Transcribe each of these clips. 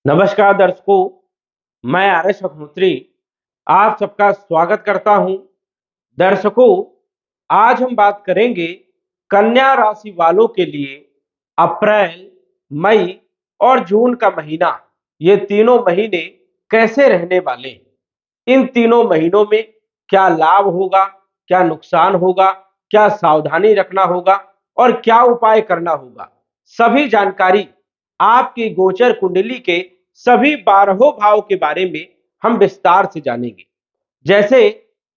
नमस्कार दर्शकों, मैं आरएस अग्निहोत्री आप सबका स्वागत करता हूं। दर्शकों, आज हम बात करेंगे कन्या राशि वालों के लिए अप्रैल, मई और जून का महीना, ये तीनों महीने कैसे रहने वाले हैं। इन तीनों महीनों में क्या लाभ होगा, क्या नुकसान होगा, क्या सावधानी रखना होगा और क्या उपाय करना होगा, सभी जानकारी आपकी गोचर कुंडली के सभी 12 भाव के बारे में हम विस्तार से जानेंगे। जैसे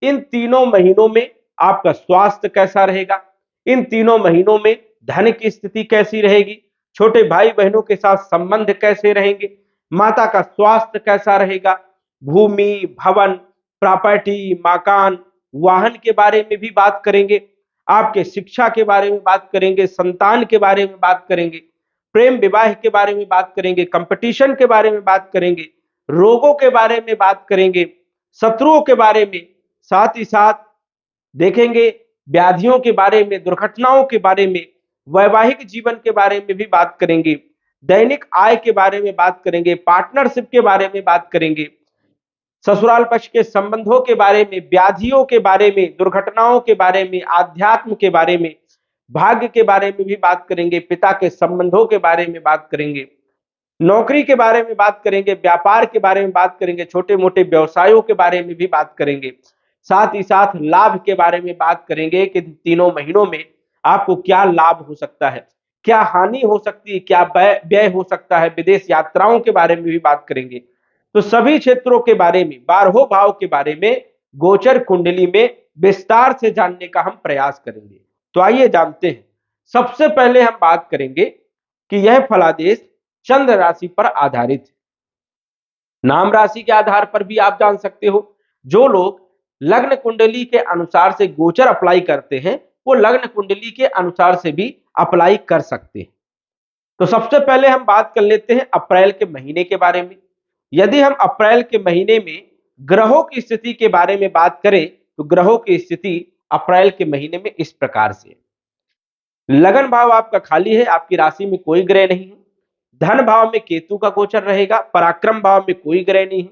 इन तीनों महीनों में आपका स्वास्थ्य कैसा रहेगा, इन तीनों महीनों में धन की स्थिति कैसी रहेगी, छोटे भाई बहनों के साथ संबंध कैसे रहेंगे, माता का स्वास्थ्य कैसा रहेगा, भूमि, भवन, प्रॉपर्टी, मकान, वाहन के बारे में भी बात करेंगे, आपके शिक्षा के बारे में बात करेंगे, संतान के बारे में बात करेंगे, प्रेम विवाह के बारे में बात करेंगे, कंपटीशन के बारे में बात करेंगे, रोगों के बारे में बात करेंगे, शत्रुओं के बारे में, साथ ही साथ देखेंगे व्याधियों के बारे में, दुर्घटनाओं के बारे में, वैवाहिक जीवन के बारे में भी बात करेंगे, दैनिक आय के बारे में बात करेंगे, पार्टनरशिप के बारे में बात करेंगे, ससुराल पक्ष के संबंधों के बारे में, व्याधियों के बारे में, दुर्घटनाओं के बारे में, आध्यात्म के बारे में, भाग्य के बारे में भी बात करेंगे, पिता के संबंधों के बारे में बात करेंगे, नौकरी के बारे में बात करेंगे, व्यापार के बारे में बात करेंगे, छोटे मोटे व्यवसायों के बारे में भी बात करेंगे, साथ ही साथ लाभ के बारे में बात करेंगे कि तीनों महीनों में आपको क्या लाभ हो सकता है, क्या हानि हो सकती है, क्या व्यय हो सकता है, विदेश यात्राओं के बारे में भी बात करेंगे। तो सभी क्षेत्रों के बारे में, 12 भाव के बारे में गोचर कुंडली में विस्तार से जानने का हम प्रयास करेंगे। तो आइए जानते हैं। सबसे पहले हम बात करेंगे कि यह फलादेश चंद्र राशि पर आधारित है। नाम राशि के आधार पर भी आप जान सकते हो। जो लोग लग्न कुंडली के अनुसार से गोचर अप्लाई करते हैं, वो लग्न कुंडली के अनुसार से भी अप्लाई कर सकते हैं। तो सबसे पहले हम बात कर लेते हैं अप्रैल के महीने के बारे में। यदि हम अप्रैल के महीने में ग्रहों की स्थिति के बारे में बात करें, तो ग्रहों की स्थिति अप्रैल के महीने में इस प्रकार से है। लगन भाव आपका खाली है, आपकी राशि में कोई ग्रह नहीं है। धन भाव में केतु का गोचर रहेगा, पराक्रम भाव में कोई ग्रह नहीं है,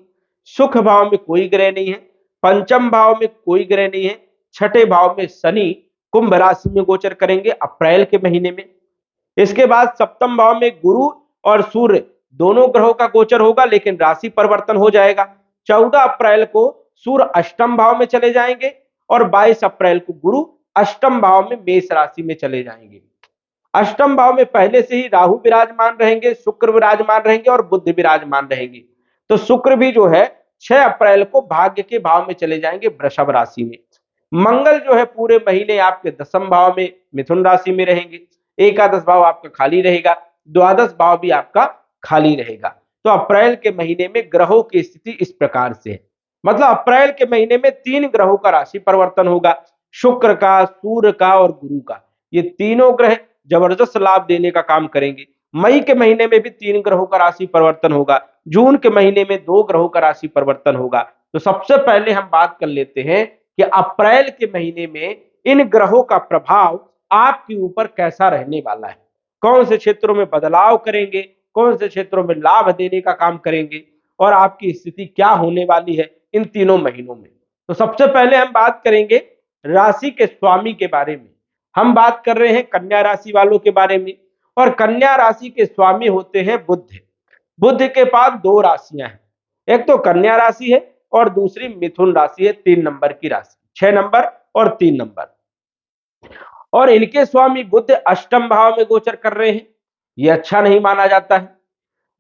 सुख भाव में कोई ग्रह नहीं है, पंचम भाव में कोई ग्रह नहीं है, छठे भाव में शनि कुंभ राशि में गोचर करेंगे अप्रैल के महीने में। इसके बाद सप्तम भाव में गुरु और सूर्य दोनों ग्रहों का गोचर होगा, लेकिन राशि परिवर्तन हो जाएगा। 14 अप्रैल को सूर्य अष्टम भाव में चले जाएंगे और 22 अप्रैल को गुरु अष्टम भाव में मेष राशि में चले जाएंगे। अष्टम भाव में पहले से ही राहु विराजमान रहेंगे, शुक्र विराजमान रहेंगे और बुध विराजमान रहेंगे। तो शुक्र भी जो है 6 अप्रैल को भाग्य के भाव में चले जाएंगे वृषभ राशि में। मंगल जो है पूरे महीने आपके दसम भाव में मिथुन राशि में रहेंगे। एकादश भाव आपका खाली रहेगा, द्वादश भाव भी आपका खाली रहेगा। तो अप्रैल के महीने में ग्रहों की स्थिति इस प्रकार से है। मतलब अप्रैल के महीने में 3 ग्रहों का राशि परिवर्तन होगा, शुक्र का, सूर्य का और गुरु का। ये तीनों ग्रह जबरदस्त लाभ देने का काम करेंगे। मई के महीने में भी 3 ग्रहों का राशि परिवर्तन होगा, जून के महीने में 2 ग्रहों का राशि परिवर्तन होगा। तो सबसे पहले हम बात कर लेते हैं कि अप्रैल के महीने में इन ग्रहों का प्रभाव आपके ऊपर कैसा रहने वाला है, कौन से क्षेत्रों में बदलाव करेंगे, कौन से क्षेत्रों में लाभ देने का काम करेंगे और आपकी स्थिति क्या होने वाली है इन तीनों महीनों में। तो सबसे पहले हम बात करेंगे राशि के स्वामी के बारे में। हम बात कर रहे हैं कन्या राशि वालों के बारे में, और कन्या राशि के स्वामी होते हैं बुध। बुध के पास 2 राशियां हैं, एक तो कन्या राशि है और दूसरी मिथुन राशि है, 3 नंबर की राशि, 6 नंबर और 3 नंबर। और इनके स्वामी बुध अष्टम भाव में गोचर कर रहे हैं, यह अच्छा नहीं माना जाता है।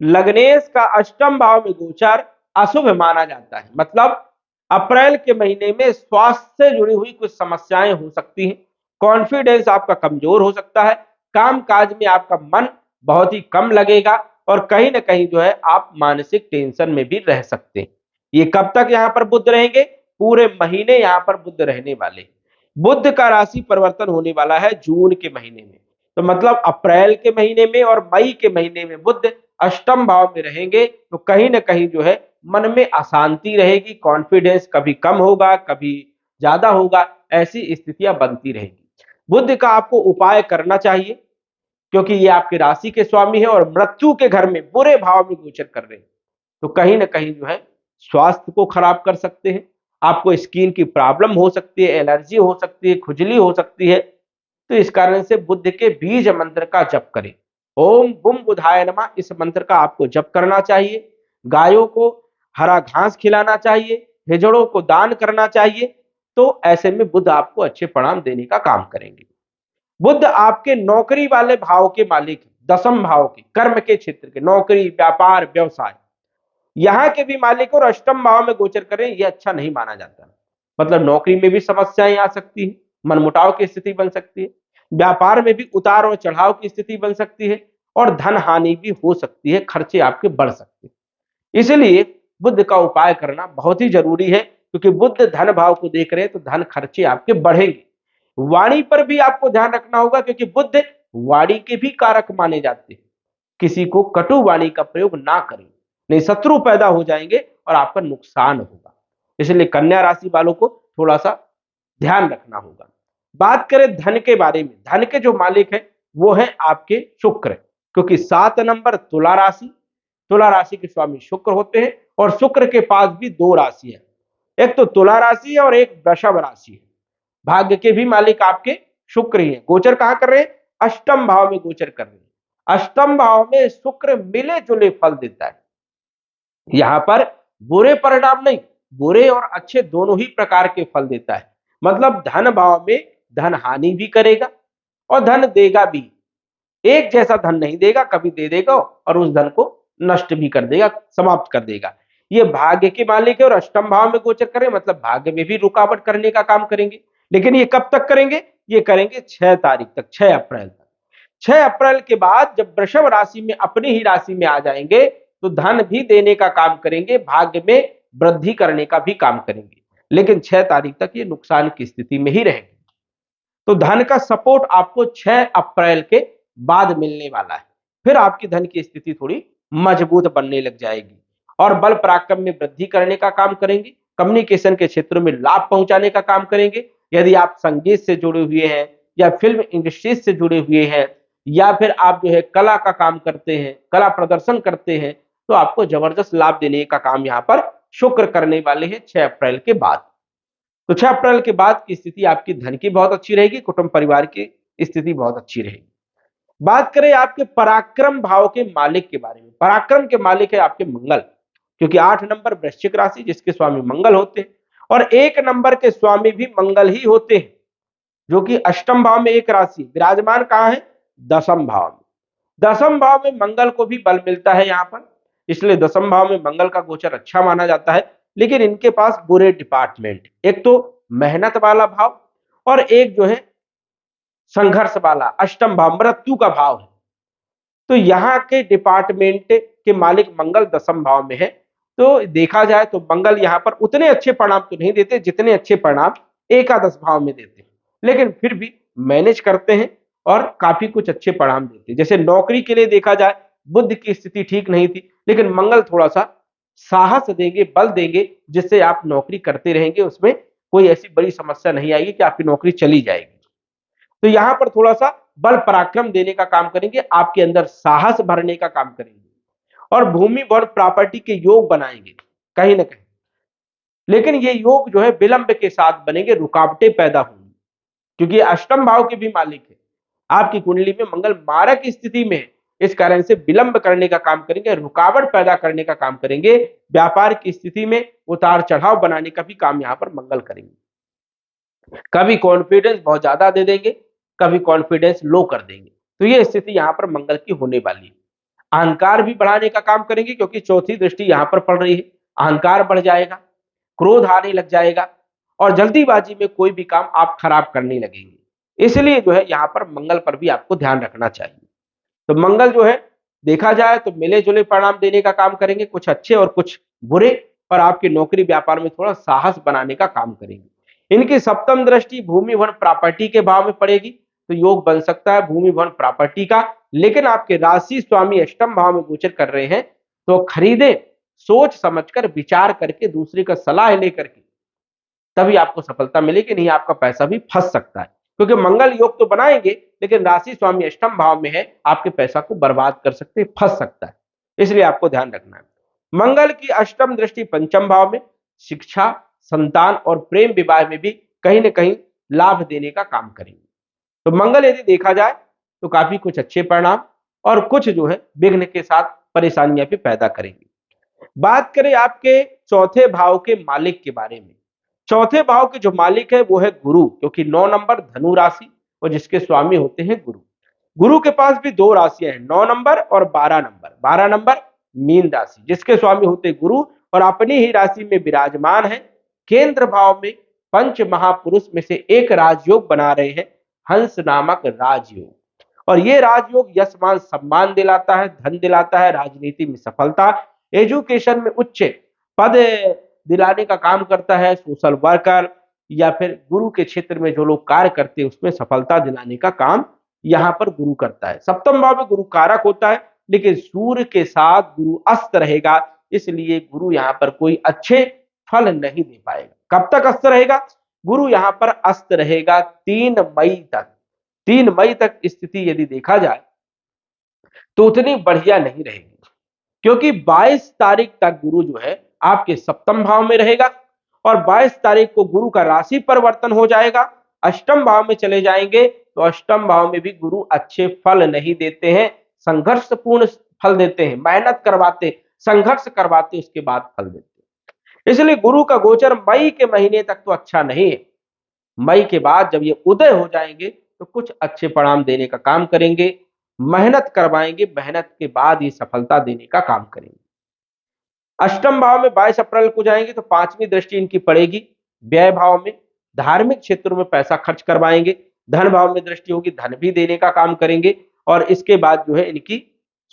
लग्नेश का अष्टम भाव में गोचर अशुभ माना जाता है। मतलब अप्रैल के महीने में स्वास्थ्य से जुड़ी हुई कुछ समस्याएं हो सकती हैं, कॉन्फिडेंस आपका कमजोर हो सकता है, काम काज में आपका मन बहुत ही कम लगेगा और कहीं ना कहीं जो है आप मानसिक टेंशन में भी रह सकते हैं। ये कब तक यहाँ पर बुध रहेंगे? पूरे महीने यहाँ पर बुध रहने वाले। बुध का राशि परिवर्तन होने वाला है जून के महीने में। तो मतलब अप्रैल के महीने में और मई के महीने में बुध अष्टम भाव में रहेंगे, तो कहीं ना कहीं जो है मन में अशांति रहेगी, कॉन्फिडेंस कभी कम होगा, कभी ज्यादा होगा, ऐसी स्थितियां बनती रहेगी। बुध का आपको उपाय करना चाहिए क्योंकि ये आपकी राशि के स्वामी है और मृत्यु के घर में बुरे भाव में गोचर कर रहे हैं, तो कहीं ना कहीं जो है स्वास्थ्य को खराब कर सकते हैं। आपको स्किन की प्रॉब्लम हो सकती है, एलर्जी हो सकती है, खुजली हो सकती है। तो इस कारण से बुध के बीज मंत्र का जप करें। ओम बुम बुधाय नमः, इस मंत्र का आपको जप करना चाहिए। गायों को हरा घास खिलाना चाहिए, हिजड़ों को दान करना चाहिए। तो ऐसे में बुध आपको अच्छे परिणाम देने का काम करेंगे। बुध आपके नौकरी वाले भाव के मालिक है, दसम भाव के, कर्म के क्षेत्र के, नौकरी, व्यापार, व्यवसाय, यहाँ के भी मालिक और अष्टम भाव में गोचर करें, यह अच्छा नहीं माना जाता। मतलब नौकरी में भी समस्याएं आ सकती है, मनमुटाव की स्थिति बन सकती है, व्यापार में भी उतार और चढ़ाव की स्थिति बन सकती है, और धन हानि भी हो सकती है, खर्चे आपके बढ़ सकते हैं। इसलिए बुध का उपाय करना बहुत ही जरूरी है, क्योंकि बुध धन भाव को देख रहे हैं तो धन खर्चे आपके बढ़ेंगे। वाणी पर भी आपको ध्यान रखना होगा, क्योंकि बुध वाणी के भी कारक माने जाते हैं। किसी को कटु वाणी का प्रयोग ना करें, नहीं शत्रु पैदा हो जाएंगे और आपका नुकसान होगा। इसलिए कन्या राशि वालों को थोड़ा सा ध्यान रखना होगा। बात करें धन के बारे में, धन के जो मालिक है वो है आपके शुक्र, क्योंकि 7 नंबर तुला राशि, तुला राशि के स्वामी शुक्र होते हैं, और शुक्र के पास भी दो राशि है, एक तो तुला राशि है और एक वृषभ राशि है। भाग्य के भी मालिक आपके शुक्र ही है। गोचर कहां कर रहे हैं? अष्टम भाव में गोचर कर रहे हैं। अष्टम भाव में शुक्र मिले जुले फल देता है। यहां पर बुरे परिणाम नहीं, बुरे और अच्छे दोनों ही प्रकार के फल देता है। मतलब धन भाव में धन हानि भी करेगा और धन देगा भी। एक जैसा धन नहीं देगा, कभी दे देगा और उस धन को नष्ट भी कर देगा, समाप्त कर देगा। ये भाग्य के मालिक है और अष्टम भाव में गोचर करें, मतलब भाग्य में भी रुकावट करने का काम करेंगे। लेकिन ये कब तक करेंगे? ये करेंगे 6 तारीख तक, 6 अप्रैल तक। 6 अप्रैल के बाद जब वृषभ राशि में अपनी ही राशि में आ जाएंगे तो धन भी देने का काम करेंगे, भाग्य में वृद्धि करने का भी काम करेंगे। लेकिन 6 तारीख तक ये नुकसान की स्थिति में ही रहेंगे। तो धन का सपोर्ट आपको 6 अप्रैल के बाद मिलने वाला है। फिर आपकी धन की स्थिति थोड़ी मजबूत बनने लग जाएगी और बल पराक्रम में वृद्धि करने का काम करेंगे। कम्युनिकेशन के क्षेत्र में लाभ पहुंचाने का काम करेंगे। यदि आप संगीत से जुड़े हुए हैं या फिल्म इंडस्ट्री से जुड़े हुए हैं या फिर आप जो है कला का काम करते हैं, कला प्रदर्शन करते हैं, तो आपको जबरदस्त लाभ देने का काम यहाँ पर शुक्र करने वाले हैं 6 अप्रैल के बाद। तो 6 अप्रैल के बाद की स्थिति आपकी धन की बहुत अच्छी रहेगी, कुटुंब परिवार की स्थिति बहुत अच्छी रहेगी। बात करें आपके पराक्रम भाव के मालिक के बारे में। पराक्रम के मालिक है आपके मंगल, क्योंकि 8 नंबर वृश्चिक राशि जिसके स्वामी मंगल होते हैं और 1 नंबर के स्वामी भी मंगल ही होते हैं, जो कि अष्टम भाव में एक राशि विराजमान कहां है? दसम भाव में। दसम भाव में मंगल को भी बल मिलता है यहाँ पर, इसलिए दसम भाव में मंगल का गोचर अच्छा माना जाता है। लेकिन इनके पास बुरे डिपार्टमेंट, एक तो मेहनत वाला भाव और एक जो है संघर्ष वाला अष्टम भाव, मृत्यु का भाव है। तो यहाँ के डिपार्टमेंट के मालिक मंगल दसम भाव में है। तो देखा जाए तो मंगल यहाँ पर उतने अच्छे परिणाम तो नहीं देते जितने अच्छे परिणाम एकादश भाव में देते हैं, लेकिन फिर भी मैनेज करते हैं और काफी कुछ अच्छे परिणाम देते हैं। जैसे नौकरी के लिए देखा जाए, बुध की स्थिति ठीक नहीं थी, लेकिन मंगल थोड़ा सा साहस देंगे, बल देंगे, जिससे आप नौकरी करते रहेंगे, उसमें कोई ऐसी बड़ी समस्या नहीं आएगी कि आपकी नौकरी चली जाएगी। तो यहां पर थोड़ा सा बल पराक्रम देने का काम करेंगे, आपके अंदर साहस भरने का काम करेंगे और भूमि वन प्रॉपर्टी के योग बनाएंगे कहीं ना कहीं। लेकिन ये योग जो है विलंब के साथ बनेंगे, रुकावटें पैदा होंगी, क्योंकि अष्टम भाव के भी मालिक है। आपकी कुंडली में मंगल मारक स्थिति में है, इस कारण से विलंब करने का काम करेंगे, रुकावट पैदा करने का काम करेंगे। व्यापार की स्थिति में उतार चढ़ाव बनाने का भी काम यहां पर मंगल करेंगे। कभी कॉन्फिडेंस बहुत ज्यादा दे देंगे, कभी कॉन्फिडेंस लो कर देंगे। तो ये स्थिति यहां पर मंगल की होने वाली है। अहंकार भी बढ़ाने का काम करेंगे, क्योंकि चौथी दृष्टि यहां पर पड़ रही है। अहंकार बढ़ जाएगा, क्रोध आने लग जाएगा और जल्दीबाजी में कोई भी काम आप खराब करने लगेंगे। इसलिए जो है यहां पर मंगल पर भी आपको ध्यान रखना चाहिए। तो मंगल जो है देखा जाए तो मिले जुले परिणाम देने का काम करेंगे, कुछ अच्छे और कुछ बुरे, और आपकी नौकरी व्यापार में थोड़ा साहस बनाने का काम करेंगे। इनकी सप्तम दृष्टि भूमि वन प्रॉपर्टी के भाव में पड़ेगी, तो योग बन सकता है भूमि वन प्रॉपर्टी का। लेकिन आपके राशि स्वामी अष्टम भाव में गोचर कर रहे हैं, तो खरीदे सोच समझकर, विचार करके, दूसरे का सलाह लेकर के, तभी आपको सफलता मिलेगी, नहीं आपका पैसा भी फंस सकता है। क्योंकि मंगल योग तो बनाएंगे लेकिन राशि स्वामी अष्टम भाव में है, आपके पैसा को बर्बाद कर सकते, फंस सकता है, इसलिए आपको ध्यान रखना है। मंगल की अष्टम दृष्टि पंचम भाव में शिक्षा, संतान और प्रेम विवाह में भी कहीं ना कहीं लाभ देने का काम करेंगे। तो मंगल यदि देखा जाए तो काफी कुछ अच्छे परिणाम और कुछ जो है विघ्न के साथ परेशानियां भी पैदा करेंगे। बात करें आपके चौथे भाव के मालिक के बारे में। चौथे भाव के जो मालिक है वो है गुरु, क्योंकि 9 नंबर धनु राशि और जिसके स्वामी होते हैं गुरु। गुरु के पास भी दो राशियां हैं, 9 नंबर और 12 नंबर। 12 नंबर मीन राशि जिसके स्वामी होते गुरु और अपनी ही राशि में विराजमान है। केंद्र भाव में पंच महापुरुष में से एक राजयोग बना रहे हैं, हंस नामक राजयोग। और ये राजयोग यश मान सम्मान दिलाता है, धन दिलाता है, राजनीति में सफलता, एजुकेशन में उच्च पद दिलाने का काम करता है, सोशल वर्कर या फिर गुरु के क्षेत्र में जो लोग कार्य करते हैं उसमें सफलता दिलाने का काम यहां पर गुरु करता है। सप्तम भाव में गुरु कारक होता है, लेकिन सूर्य के साथ गुरु अस्त रहेगा, इसलिए गुरु यहां पर कोई अच्छे फल नहीं दे पाएगा। कब तक अस्त रहेगा? गुरु यहां पर अस्त रहेगा 3 मई तक। 3 मई तक स्थिति यदि देखा जाए तो उतनी बढ़िया नहीं रहेगी, क्योंकि 22 तारीख तक गुरु जो है आपके सप्तम भाव में रहेगा और 22 तारीख को गुरु का राशि परिवर्तन हो जाएगा, अष्टम भाव में चले जाएंगे। तो अष्टम भाव में भी गुरु अच्छे फल नहीं देते हैं, संघर्षपूर्ण फल देते हैं, मेहनत करवाते, संघर्ष करवाते, उसके बाद फल देते हैं। इसलिए गुरु का गोचर मई के महीने तक तो अच्छा नहीं है। मई के बाद जब ये उदय हो जाएंगे तो कुछ अच्छे परिणाम देने का काम करेंगे, मेहनत करवाएंगे, मेहनत के बाद ये सफलता देने का काम करेंगे। अष्टम भाव में 22 अप्रैल को जाएंगे तो पांचवी दृष्टि इनकी पड़ेगी व्यय भाव में, धार्मिक क्षेत्रों में पैसा खर्च करवाएंगे। धन भाव में दृष्टि होगी, धन भी देने का काम करेंगे। और इसके बाद जो है इनकी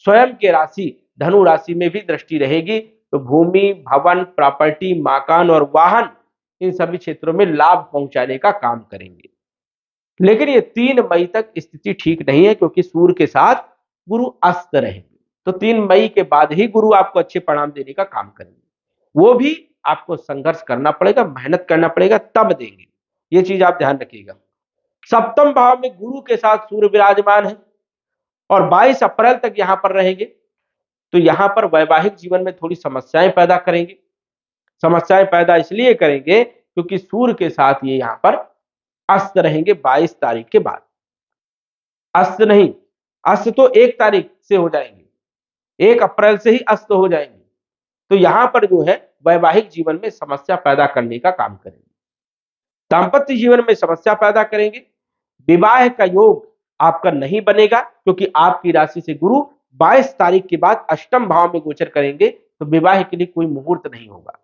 स्वयं के राशि धनु राशि में भी दृष्टि रहेगी, तो भूमि, भवन, प्रॉपर्टी, मकान और वाहन, इन सभी क्षेत्रों में लाभ पहुंचाने का काम करेंगे। लेकिन ये 3 मई तक स्थिति ठीक नहीं है, क्योंकि सूर्य के साथ गुरु अस्त रहेंगे। तो 3 मई के बाद ही गुरु आपको अच्छे परिणाम देने का काम करेंगे, वो भी आपको संघर्ष करना पड़ेगा, मेहनत करना पड़ेगा, तब देंगे। ये चीज आप ध्यान रखिएगा। सप्तम भाव में गुरु के साथ सूर्य विराजमान है और 22 अप्रैल तक यहां पर रहेंगे, तो यहां पर वैवाहिक जीवन में थोड़ी समस्याएं पैदा करेंगे। समस्याएं पैदा इसलिए करेंगे क्योंकि सूर्य के साथ ये यहां पर अस्त रहेंगे 22 तारीख के बाद। अस्त नहीं, अस्त तो 1 तारीख से हो जाएंगे, 1 अप्रैल से ही अस्त हो जाएंगे। तो यहां पर जो है वैवाहिक जीवन में समस्या पैदा करने का काम करेंगे, दांपत्य जीवन में समस्या पैदा करेंगे। विवाह का योग आपका नहीं बनेगा, क्योंकि आपकी राशि से गुरु 22 तारीख के बाद अष्टम भाव में गोचर करेंगे, तो विवाह के लिए कोई मुहूर्त नहीं होगा।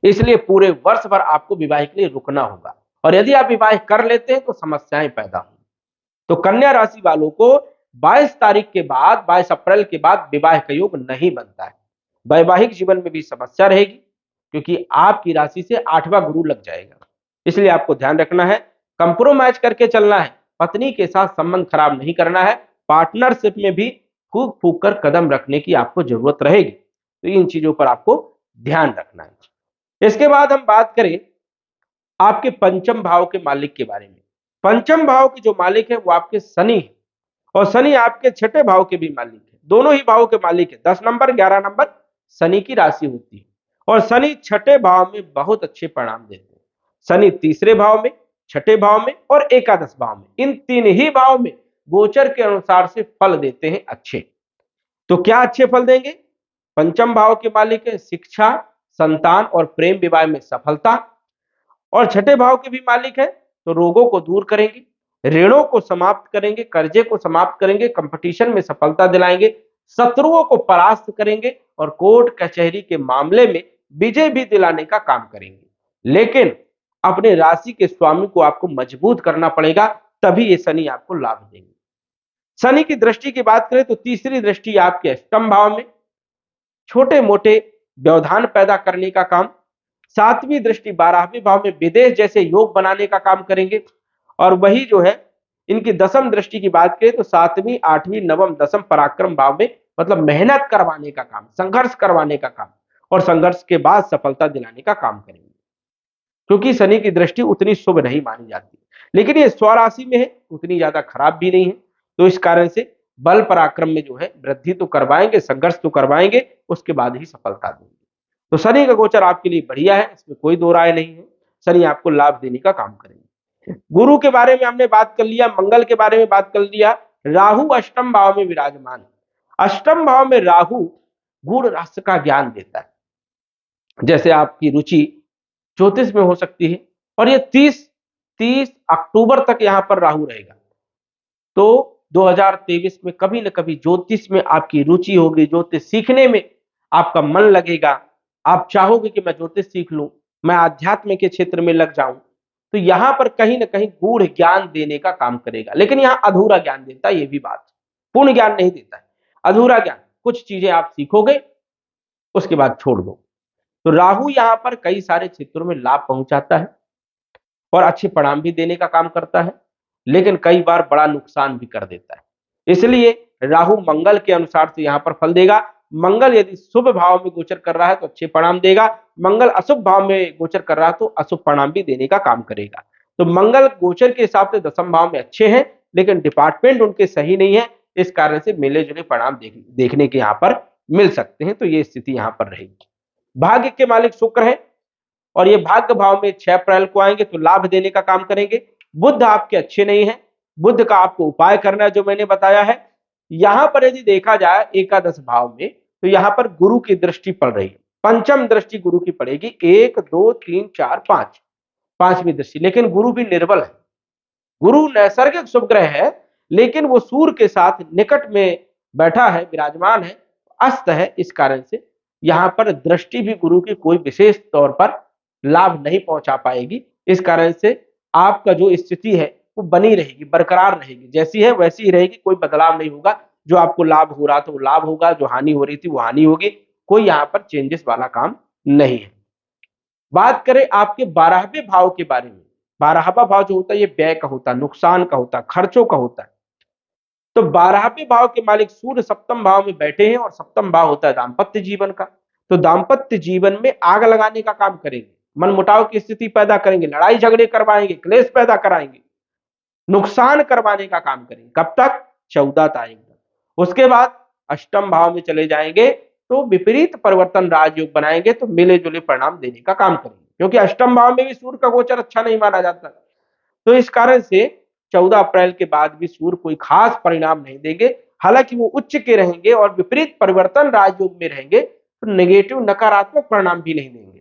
इसलिए पूरे वर्ष भर आपको विवाह के लिए रुकना होगा, और यदि आप विवाह कर लेते हैं तो समस्याएं पैदा होंगी। तो कन्या राशि वालों को 22 तारीख के बाद, 22 अप्रैल के बाद विवाह का योग नहीं बनता है। वैवाहिक जीवन में भी समस्या रहेगी, क्योंकि आपकी राशि से 8वां गुरु लग जाएगा। इसलिए आपको ध्यान रखना है, कंप्रोमाइज करके चलना है, पत्नी के साथ संबंध खराब नहीं करना है, पार्टनरशिप में भी फूक फूक कर कदम रखने की आपको जरूरत रहेगी। तो इन चीजों पर आपको ध्यान रखना है। इसके बाद हम बात करें आपके पंचम भाव के मालिक के बारे में। पंचम भाव के जो मालिक है वो आपके शनि है, और शनि आपके छठे भाव के भी मालिक है, दोनों ही भाव के मालिक है। 10 नंबर 11 नंबर शनि की राशि होती है, और शनि छठे भाव में बहुत अच्छे परिणाम देते हैं। शनि तीसरे भाव में, छठे भाव में और एकादश भाव में, इन 3 ही भाव में गोचर के अनुसार से फल देते हैं अच्छे। तो क्या अच्छे फल देंगे? पंचम भाव के मालिक है शिक्षा, संतान और प्रेम विवाह में सफलता, और छठे भाव के भी मालिक है तो रोगों को दूर करेंगे, ऋणों को समाप्त करेंगे, कर्जे को समाप्त करेंगे, कंपटीशन में सफलता दिलाएंगे, शत्रुओं को परास्त करेंगे और कोर्ट कचहरी के मामले में विजय भी दिलाने का काम करेंगे। लेकिन अपने राशि के स्वामी को आपको मजबूत करना पड़ेगा, तभी ये शनि आपको लाभ देंगे। शनि की दृष्टि की बात करें तो तीसरी दृष्टि आपके अष्टम भाव में, छोटे मोटे व्यवधान पैदा करने का काम। 7वीं दृष्टि 12वें भाव में विदेश जैसे योग बनाने का काम करेंगे। और वही जो है इनकी दसम दृष्टि की बात करें तो 7वीं, 8वीं, नवम, दसम पराक्रम भाव में, मतलब मेहनत करवाने का काम, संघर्ष करवाने का काम, और संघर्ष के बाद सफलता दिलाने का काम करेंगे। क्योंकि शनि की दृष्टि उतनी शुभ नहीं मानी जाती। लेकिन ये स्वराशि में है, उतनी ज्यादा खराब भी नहीं है। तो इस कारण से बल पराक्रम में जो है वृद्धि तो करवाएंगे, संघर्ष तो करवाएंगे, उसके बाद ही सफलता देंगे। तो शनि का गोचर आपके लिए बढ़िया है, इसमें कोई दो राय नहीं है। शनि आपको लाभ देने का काम करेंगे। गुरु के बारे में हमने बात कर लिया, मंगल के बारे में बात कर लिया। राहु अष्टम भाव में विराजमान। अष्टम भाव में राहु गूढ़ रहस्य का ज्ञान देता है। जैसे आपकी रुचि ज्योतिष में हो सकती है, और ये 30 अक्टूबर तक यहां पर राहु रहेगा। तो 2023 में कभी न कभी ज्योतिष में आपकी रुचि होगी, ज्योतिष सीखने में आपका मन लगेगा, आप चाहोगे कि मैं ज्योतिष सीख लूं, मैं आध्यात्म के क्षेत्र में लग जाऊं। तो यहां पर कहीं ना कहीं गूढ़ ज्ञान देने का काम करेगा, लेकिन यहां अधूरा ज्ञान देता है, ये भी बात, पूर्ण ज्ञान नहीं देता है, अधूरा ज्ञान। कुछ चीजें आप सीखोगे, उसके बाद छोड़ दो। तो राहु यहां पर कई सारे क्षेत्रों में लाभ पहुंचाता है और अच्छे परिणाम भी देने का काम करता है, लेकिन कई बार बड़ा नुकसान भी कर देता है। इसलिए राहु मंगल के अनुसार से यहां पर फल देगा। मंगल यदि शुभ भाव में गोचर कर रहा है तो अच्छे परिणाम देगा, मंगल अशुभ भाव में गोचर कर रहा है तो अशुभ परिणाम भी देने का काम करेगा। तो मंगल गोचर के हिसाब से दशम भाव में अच्छे हैं, लेकिन डिपार्टमेंट उनके सही नहीं है, इस कारण से मिले जुले परिणाम देखने के यहाँ पर मिल सकते हैं। तो ये स्थिति यहाँ पर रहेगी। भाग्य के मालिक शुक्र है, और ये भाग्य भाव में 6 अप्रैल को आएंगे तो लाभ देने का काम करेंगे। बुध आपके अच्छे नहीं है, बुध का आपको उपाय करना है जो मैंने बताया है। यहां पर यदि देखा जाए एकादश भाव में, तो यहां पर गुरु की दृष्टि पड़ रही है, पंचम दृष्टि गुरु की पड़ेगी, 1 2 3 4 5, पांचवी दृष्टि। लेकिन गुरु भी निर्बल है, गुरु नैसर्गिक शुभ ग्रह है, लेकिन वो सूर्य के साथ निकट में बैठा है, विराजमान है, अस्त है। इस कारण से यहां पर दृष्टि भी गुरु की कोई विशेष तौर पर लाभ नहीं पहुंचा पाएगी। इस कारण से आपका जो स्थिति है वो बनी रहेगी, बरकरार रहेगी, जैसी है वैसी ही रहेगी, कोई बदलाव नहीं होगा। जो आपको लाभ हो रहा था वो लाभ होगा, जो हानि हो रही थी वो हानि होगी, कोई यहाँ पर चेंजेस वाला काम नहीं है। बात करें आपके 12वें भाव के बारे में, 12वां भाव जो होता है ये व्यय का होता है, नुकसान का होता है, खर्चों का होता है। तो 12वें भाव के मालिक सूर्य सप्तम भाव में बैठे हैं, और सप्तम भाव होता है दाम्पत्य जीवन का। तो दाम्पत्य जीवन में आग लगाने का काम करेंगे, मनमुटाव की स्थिति पैदा करेंगे, लड़ाई झगड़े करवाएंगे, क्लेश पैदा कराएंगे, नुकसान करवाने का काम करेंगे। कब तक? 14 तारीख तक। उसके बाद अष्टम भाव में चले जाएंगे तो विपरीत परिवर्तन राजयोग बनाएंगे, तो मिले जुले परिणाम देने का काम करेंगे, क्योंकि अष्टम भाव में भी सूर्य का गोचर अच्छा नहीं माना जाता। तो इस कारण से 14 अप्रैल के बाद भी सूर्य कोई खास परिणाम नहीं देंगे। हालांकि वो उच्च के रहेंगे और विपरीत परिवर्तन राजयोग में रहेंगे, तो नेगेटिव नकारात्मक परिणाम भी नहीं देंगे।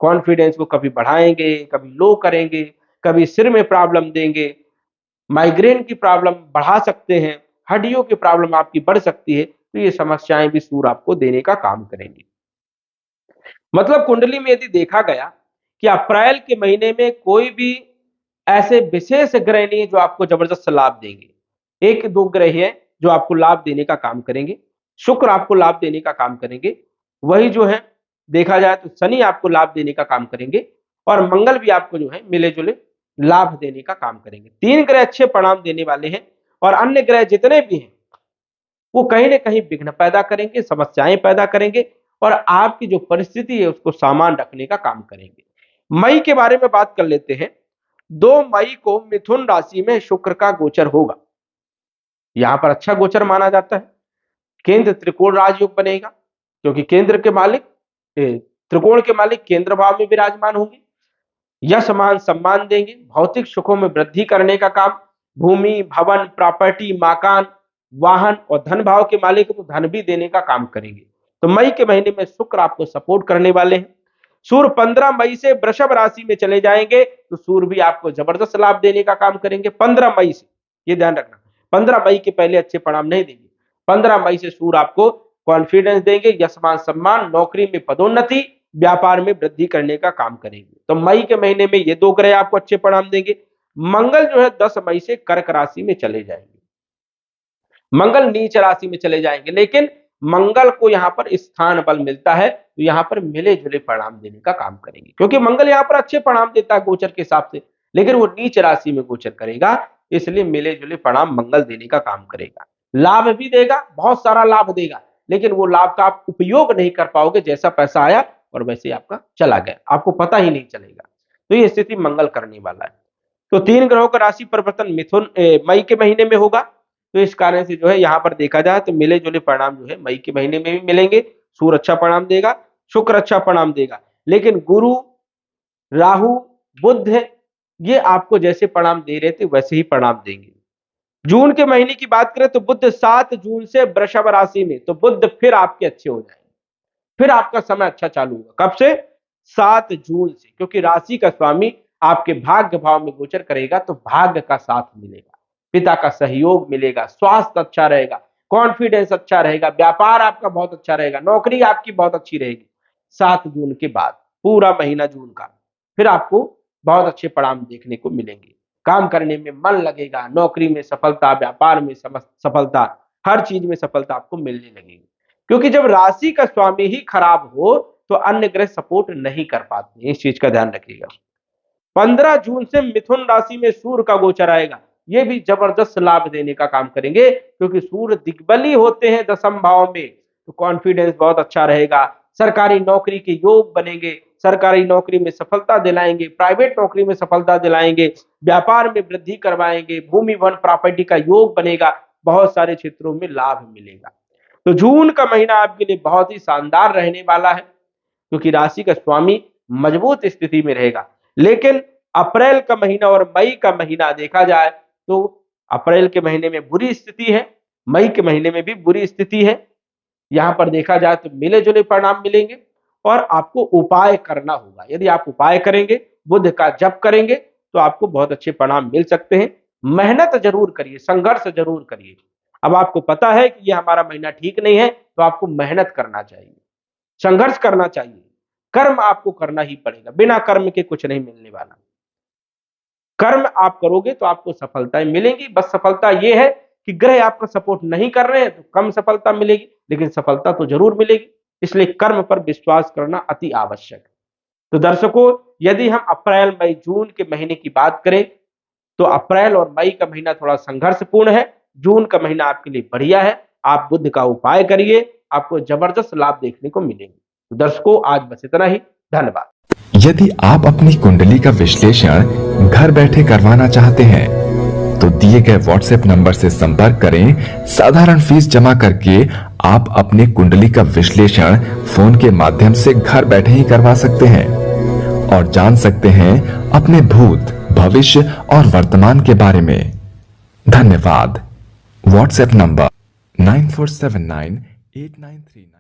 कॉन्फिडेंस को कभी बढ़ाएंगे, कभी लो करेंगे, कभी सिर में प्रॉब्लम देंगे, माइग्रेन की प्रॉब्लम बढ़ा सकते हैं, हड्डियों की प्रॉब्लम आपकी बढ़ सकती है। तो ये समस्याएं भी सूर्य आपको देने का काम करेंगे। मतलब कुंडली में यदि देखा गया कि अप्रैल के महीने में कोई भी ऐसे विशेष ग्रह नहीं है जो आपको जबरदस्त लाभ देंगे। एक दो ग्रह है जो आपको लाभ देने का काम करेंगे। शुक्र आपको लाभ देने का काम करेंगे, वही जो है देखा जाए तो शनि आपको लाभ देने का काम करेंगे, और मंगल भी आपको जो है मिले जुले लाभ देने का काम करेंगे। 3 ग्रह अच्छे परिणाम देने वाले हैं, और अन्य ग्रह जितने भी हैं वो कहीं ना कहीं विघ्न पैदा करेंगे, समस्याएं पैदा करेंगे, और आपकी जो परिस्थिति है उसको सामान रखने का काम करेंगे। मई के बारे में बात कर लेते हैं। 2 मई को मिथुन राशि में शुक्र का गोचर होगा। यहां पर अच्छा गोचर माना जाता है। केंद्र त्रिकोण राजयोग बनेगा, क्योंकि केंद्र के मालिक त्रिकोण के मालिक केंद्र भाव में विराजमान होंगे। यश मान सम्मान देंगे, भौतिक सुखों में वृद्धि करने का काम, भूमि भवन प्रॉपर्टी मकान वाहन, और धन भाव के मालिक तो धन भी देने का काम करेंगे। तो मई के महीने में शुक्र आपको सपोर्ट करने वाले हैं। सूर्य 15 मई से वृषभ राशि में चले जाएंगे, तो सूर्य भी आपको जबरदस्त लाभ देने का काम करेंगे 15 मई से, ये ध्यान रखना। 15 मई के पहले अच्छे परिणाम नहीं देंगे। 15 मई से सूर्य आपको कॉन्फिडेंस देंगे, यशमान सम्मान, नौकरी में पदोन्नति, व्यापार में वृद्धि करने का काम करेंगे। तो मई के महीने में ये 2 ग्रह आपको अच्छे परिणाम देंगे। मंगल जो है 10 मई से कर्क राशि में चले जाएंगे। मंगल नीच राशि में चले जाएंगे, लेकिन मंगल को यहां पर स्थान बल मिलता है, तो यहां पर मिले जुले परिणाम देने का काम करेंगे, क्योंकि मंगल यहां पर अच्छे परिणाम देता है गोचर के हिसाब से, लेकिन वो नीच राशि में गोचर करेगा, इसलिए मिले जुले परिणाम मंगल देने का काम करेगा। लाभ भी देगा, बहुत सारा लाभ देगा, लेकिन वो लाभ का आप उपयोग नहीं कर पाओगे। जैसा पैसा आया और वैसे आपका चला गया, आपको पता ही नहीं चलेगा। तो ये स्थिति मंगल करने वाला है। तो 3 ग्रहों का राशि परिवर्तन मिथुन मई के महीने में होगा। तो इस कारण से जो है यहाँ पर देखा जाए तो मिले जुले परिणाम जो है मई के महीने में भी मिलेंगे। सूर्य अच्छा परिणाम देगा, शुक्र अच्छा परिणाम देगा, लेकिन गुरु, राहु, बुध ये आपको जैसे परिणाम दे रहे थे वैसे ही परिणाम देंगे। जून के महीने की बात करें तो बुध 7 जून से वृषभ राशि में, तो बुध फिर आपके अच्छे हो जाएंगे, फिर आपका समय अच्छा चालू होगा। कब से? 7 जून से, क्योंकि राशि का स्वामी आपके भाग्य भाव में गोचर करेगा तो भाग्य का साथ मिलेगा, पिता का सहयोग मिलेगा, स्वास्थ्य अच्छा रहेगा, कॉन्फिडेंस अच्छा रहेगा, व्यापार आपका बहुत अच्छा रहेगा, नौकरी आपकी बहुत अच्छी रहेगी। 7 जून के बाद पूरा महीना जून का फिर आपको बहुत अच्छे परिणाम देखने को मिलेंगे। काम करने में मन लगेगा, नौकरी में सफलता, व्यापार में सफलता, हर चीज में सफलता आपको मिलने लगेगी। क्योंकि जब राशि का स्वामी ही खराब हो तो अन्य ग्रह सपोर्ट नहीं कर पाते, इस चीज का ध्यान रखिएगा। 15 जून से मिथुन राशि में सूर्य का गोचर आएगा, ये भी जबरदस्त लाभ देने का काम करेंगे, क्योंकि सूर्य दिग्बली होते हैं दशम भाव में, तो कॉन्फिडेंस बहुत अच्छा रहेगा, सरकारी नौकरी के योग बनेंगे, सरकारी नौकरी में सफलता दिलाएंगे, प्राइवेट नौकरी में सफलता दिलाएंगे, व्यापार में वृद्धि करवाएंगे, भूमि वन प्रॉपर्टी का योग बनेगा, बहुत सारे क्षेत्रों में लाभ मिलेगा। तो जून का महीना आपके लिए बहुत ही शानदार रहने वाला है, क्योंकि राशि का स्वामी मजबूत स्थिति में रहेगा। लेकिन अप्रैल का महीना और मई का महीना देखा जाए तो अप्रैल के महीने में बुरी स्थिति है, मई के महीने में भी बुरी स्थिति है। यहां पर देखा जाए तो मिले जुले परिणाम मिलेंगे और आपको उपाय करना होगा। यदि आप उपाय करेंगे, बुध का जप करेंगे तो आपको बहुत अच्छे परिणाम मिल सकते हैं। मेहनत जरूर करिए, संघर्ष जरूर करिए। अब आपको पता है कि ये हमारा महीना ठीक नहीं है तो आपको मेहनत करना चाहिए, संघर्ष करना चाहिए, कर्म आपको करना ही पड़ेगा, बिना कर्म के कुछ नहीं मिलने वाला। कर्म आप करोगे तो आपको सफलताएं मिलेंगी। बस सफलता ये है कि ग्रह आपका सपोर्ट नहीं कर रहे हैं तो कम सफलता मिलेगी, लेकिन सफलता तो जरूर मिलेगी। इसलिए कर्म पर विश्वास करना अति आवश्यक है। तो दर्शकों, यदि हम अप्रैल मई जून के महीने की बात करें तो अप्रैल और मई का महीना थोड़ा संघर्षपूर्ण है, जून का महीना आपके लिए बढ़िया है। आप बुध का उपाय करिए, आपको जबरदस्त लाभ देखने को मिलेंगे। तो दर्शकों, आज बस इतना ही। धन्यवाद। यदि आप अपनी कुंडली का विश्लेषण घर बैठे करवाना चाहते हैं तो दिए गए व्हाट्सएप नंबर से संपर्क करें। साधारण फीस जमा करके आप अपनी कुंडली का विश्लेषण फोन के माध्यम से घर बैठे ही करवा सकते हैं और जान सकते हैं अपने भूत, भविष्य और वर्तमान के बारे में। धन्यवाद। WhatsApp number 94798939